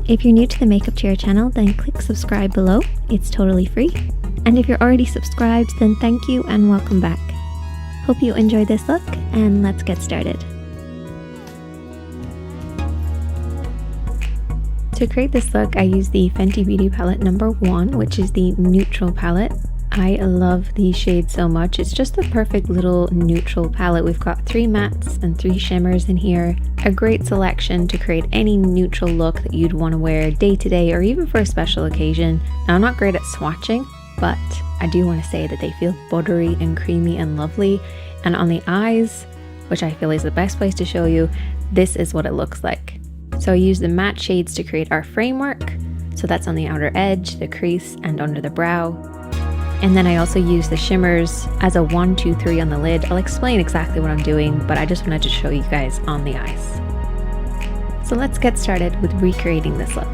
If you're new to the Makeup Chair channel, then click subscribe below. It's totally free. And if you're already subscribed, then thank you and welcome back. Hope you enjoyed this look, and let's get started. To create this look, I used the Fenty Beauty palette number 1, which is the neutral palette. I love these shades so much. It's just the perfect little neutral palette. We've got 3 mattes and 3 shimmers in here. A great selection to create any neutral look that you'd want to wear day to day or even for a special occasion. Now, I'm not great at swatching, but I do want to say that they feel buttery and creamy and lovely. And on the eyes, which I feel is the best place to show you, this is what it looks like. So I use the matte shades to create our framework. So that's on the outer edge, the crease, and under the brow. And then I also use the shimmers as a 1, 2, 3 on the lid. I'll explain exactly what I'm doing, but I just wanted to show you guys on the eyes. So let's get started with recreating this look.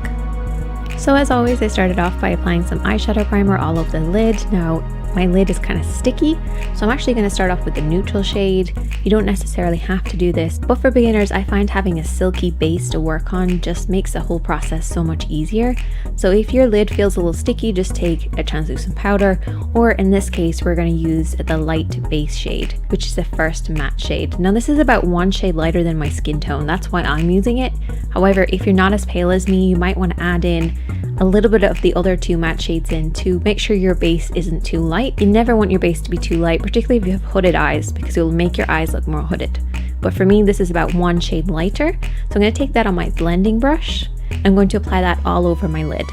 So as always, I started off by applying some eyeshadow primer all over the lid. Now, my lid is kind of sticky, so I'm actually going to start off with the neutral shade. You don't necessarily have to do this, but for beginners, I find having a silky base to work on just makes the whole process so much easier. So if your lid feels a little sticky, just take a translucent powder, or in this case, we're going to use the light base shade, which is the first matte shade. Now this is about 1 shade lighter than my skin tone, that's why I'm using it. However, if you're not as pale as me, you might want to add in a little bit of the other 2 matte shades in to make sure your base isn't too light. You never want your base to be too light, particularly if you have hooded eyes, because it will make your eyes look more hooded. But for me, this is about 1 shade lighter. So I'm going to take that on my blending brush. I'm going to apply that all over my lid.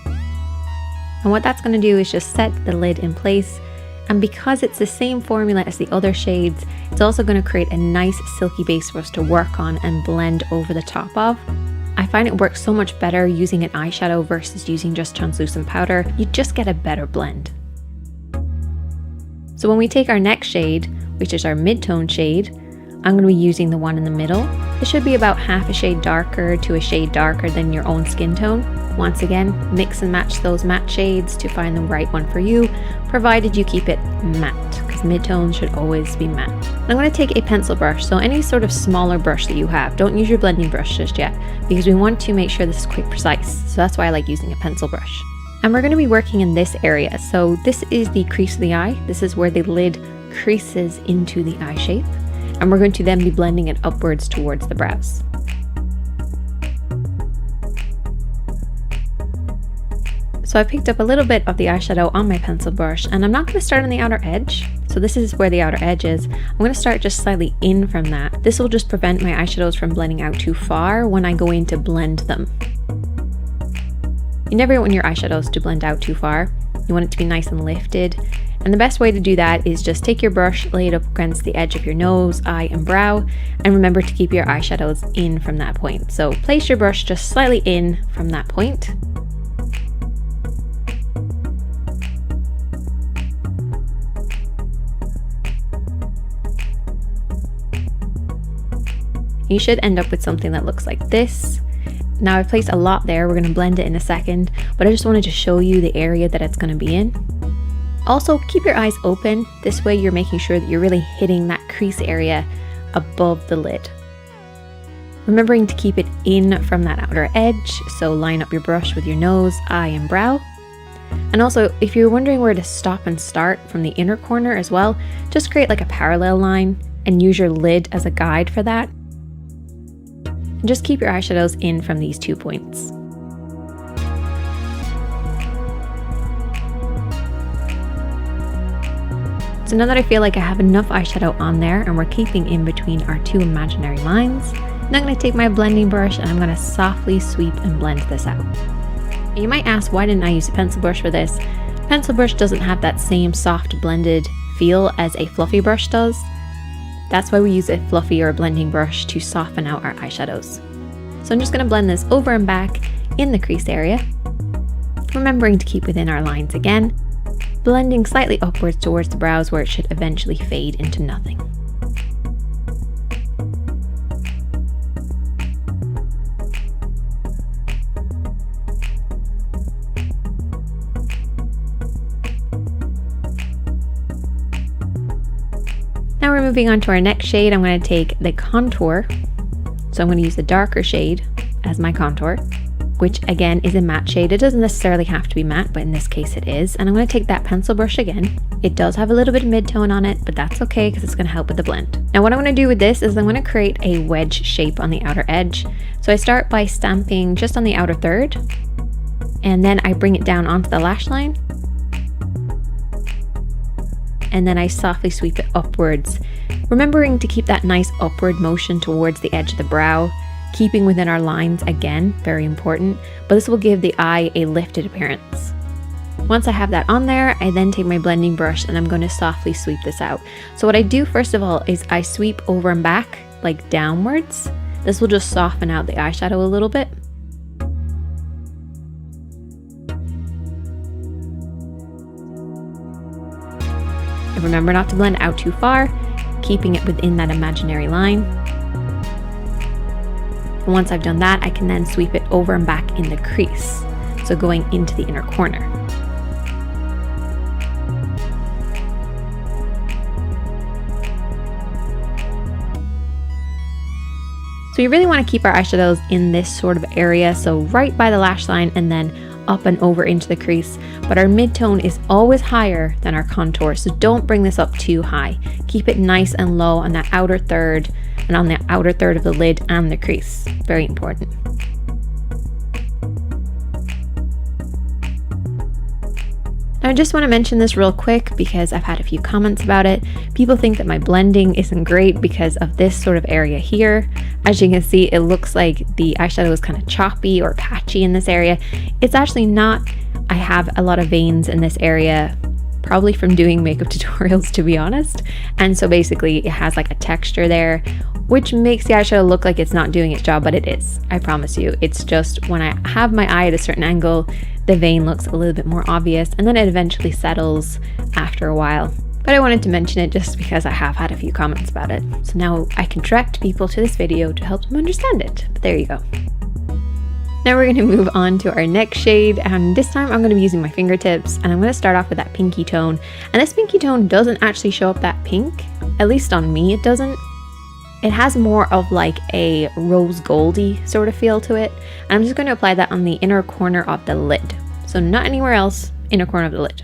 And what that's going to do is just set the lid in place. And because it's the same formula as the other shades, it's also going to create a nice silky base for us to work on and blend over the top of. I find it works so much better using an eyeshadow versus using just translucent powder. You just get a better blend. So when we take our next shade, which is our mid-tone shade, I'm going to be using the one in the middle. It should be about half a shade darker to a shade darker than your own skin tone. Once again, mix and match those matte shades to find the right one for you, provided you keep it matte, because mid-tone should always be matte. I'm going to take a pencil brush, so any sort of smaller brush that you have. Don't use your blending brush just yet, because we want to make sure this is quite precise. So that's why I like using a pencil brush. And we're going to be working in this area. So this is the crease of the eye. This is where the lid creases into the eye shape. And we're going to then be blending it upwards towards the brows. So I picked up a little bit of the eyeshadow on my pencil brush, and I'm not going to start on the outer edge. So this is where the outer edge is. I'm going to start just slightly in from that. This will just prevent my eyeshadows from blending out too far when I go in to blend them. You never want your eyeshadows to blend out too far. You want it to be nice and lifted. And the best way to do that is just take your brush, lay it up against the edge of your nose, eye, and brow, and remember to keep your eyeshadows in from that point. So place your brush just slightly in from that point. You should end up with something that looks like this. Now I've placed a lot there, we're going to blend it in a second, but I just wanted to show you the area that it's going to be in. Also, keep your eyes open. This way you're making sure that you're really hitting that crease area above the lid. Remembering to keep it in from that outer edge, so line up your brush with your nose, eye, and brow. And also, if you're wondering where to stop and start from the inner corner as well, just create like a parallel line and use your lid as a guide for that. And just keep your eyeshadows in from these 2 points. So now that I feel like I have enough eyeshadow on there and we're keeping in between our 2 imaginary lines, now I'm going to take my blending brush and I'm going to softly sweep and blend this out. And you might ask, why didn't I use a pencil brush for this? Pencil brush doesn't have that same soft blended feel as a fluffy brush does. That's why we use a fluffy or a blending brush to soften out our eyeshadows. So I'm just going to blend this over and back in the crease area, remembering to keep within our lines again, blending slightly upwards towards the brows where it should eventually fade into nothing. Now we're moving on to our next shade. I'm going to take the contour. So I'm going to use the darker shade as my contour. which again is a matte shade. It doesn't necessarily have to be matte, but in this case it is. And I'm going to take that pencil brush again. It does have a little bit of mid-tone on it, but that's okay because it's going to help with the blend. Now what I'm going to do with this is I'm going to create a wedge shape on the outer edge. So I start by stamping just on the outer third, and then I bring it down onto the lash line. And then I softly sweep it upwards, remembering to keep that nice upward motion towards the edge of the brow, keeping within our lines again, very important, but this will give the eye a lifted appearance. Once I have that on there, I then take my blending brush and I'm going to softly sweep this out. So what I do first of all is I sweep over and back, like downwards. This will just soften out the eyeshadow a little bit. And remember not to blend out too far, keeping it within that imaginary line. And once I've done that, I can then sweep it over and back in the crease, so going into the inner corner. So you really want to keep our eyeshadows in this sort of area, so right by the lash line and then up and over into the crease, but our mid-tone is always higher than our contour, so don't bring this up too high. Keep it nice and low on that outer third and on the outer third of the lid and the crease. Very important. Now I just want to mention this real quick because I've had a few comments about it. People think that my blending isn't great because of this sort of area here. As you can see, it looks like the eyeshadow is kind of choppy or patchy in this area. It's actually not. I have a lot of veins in this area, probably from doing makeup tutorials, to be honest. And so basically it has like a texture there, which makes the eyeshadow look like it's not doing its job, but it is. I promise you. It's just when I have my eye at a certain angle, the vein looks a little bit more obvious, and then it eventually settles after a while. But I wanted to mention it just because I have had a few comments about it. So now I can direct people to this video to help them understand it. But there you go. Now we're going to move on to our next shade, and this time I'm going to be using my fingertips, and I'm going to start off with that pinky tone. And this pinky tone doesn't actually show up that pink, at least on me it doesn't. It has more of like a rose goldy sort of feel to it. And I'm just going to apply that on the inner corner of the lid. So not anywhere else, inner corner of the lid.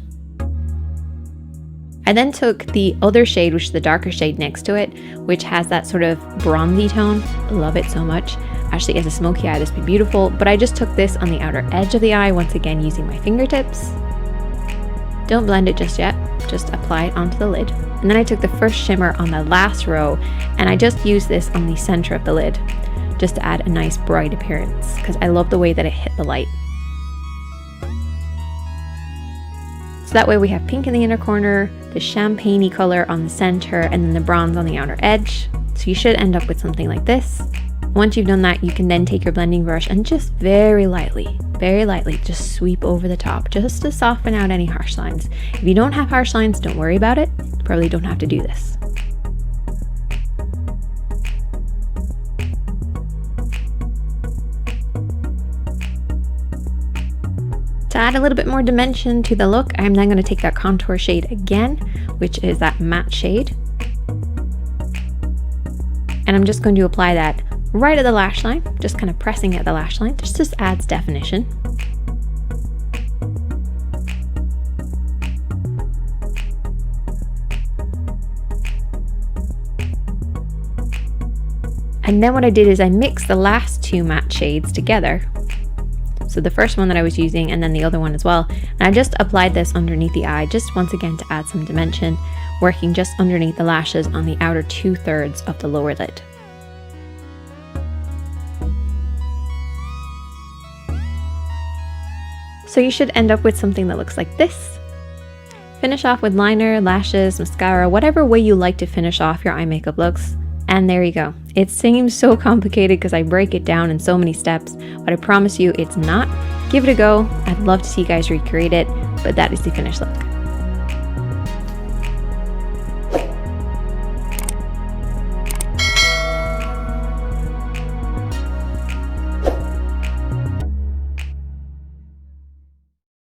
I then took the other shade, which is the darker shade next to it, which has that sort of bronzy tone. I love it so much. Actually, as a smoky eye, this would be beautiful. But I just took this on the outer edge of the eye, once again using my fingertips. Don't blend it just yet, just apply it onto the lid. And then I took the first shimmer on the last row, and I just used this on the center of the lid, just to add a nice bright appearance, because I love the way that it hit the light. So that way we have pink in the inner corner, the champagne-y color on the center, and then the bronze on the outer edge. So you should end up with something like this. Once you've done that, you can then take your blending brush and just very lightly just sweep over the top, just to soften out any harsh lines. If you don't have harsh lines, don't worry about it. You probably don't have to do this. To add a little bit more dimension to the look, I'm then going to take that contour shade again, which is that matte shade. And I'm just going to apply that right at the lash line, just kind of pressing at the lash line. This just adds definition. And then what I did is I mixed the last two matte shades together. So the first one that I was using and then the other one as well. And I just applied this underneath the eye, just once again to add some dimension, working just underneath the lashes on the outer 2/3 of the lower lid. So you should end up with something that looks like this. Finish off with liner, lashes, mascara, whatever way you like to finish off your eye makeup looks. And there you go. It seems so complicated because I break it down in so many steps, but I promise you it's not. Give it a go. I'd love to see you guys recreate it, but that is the finished look.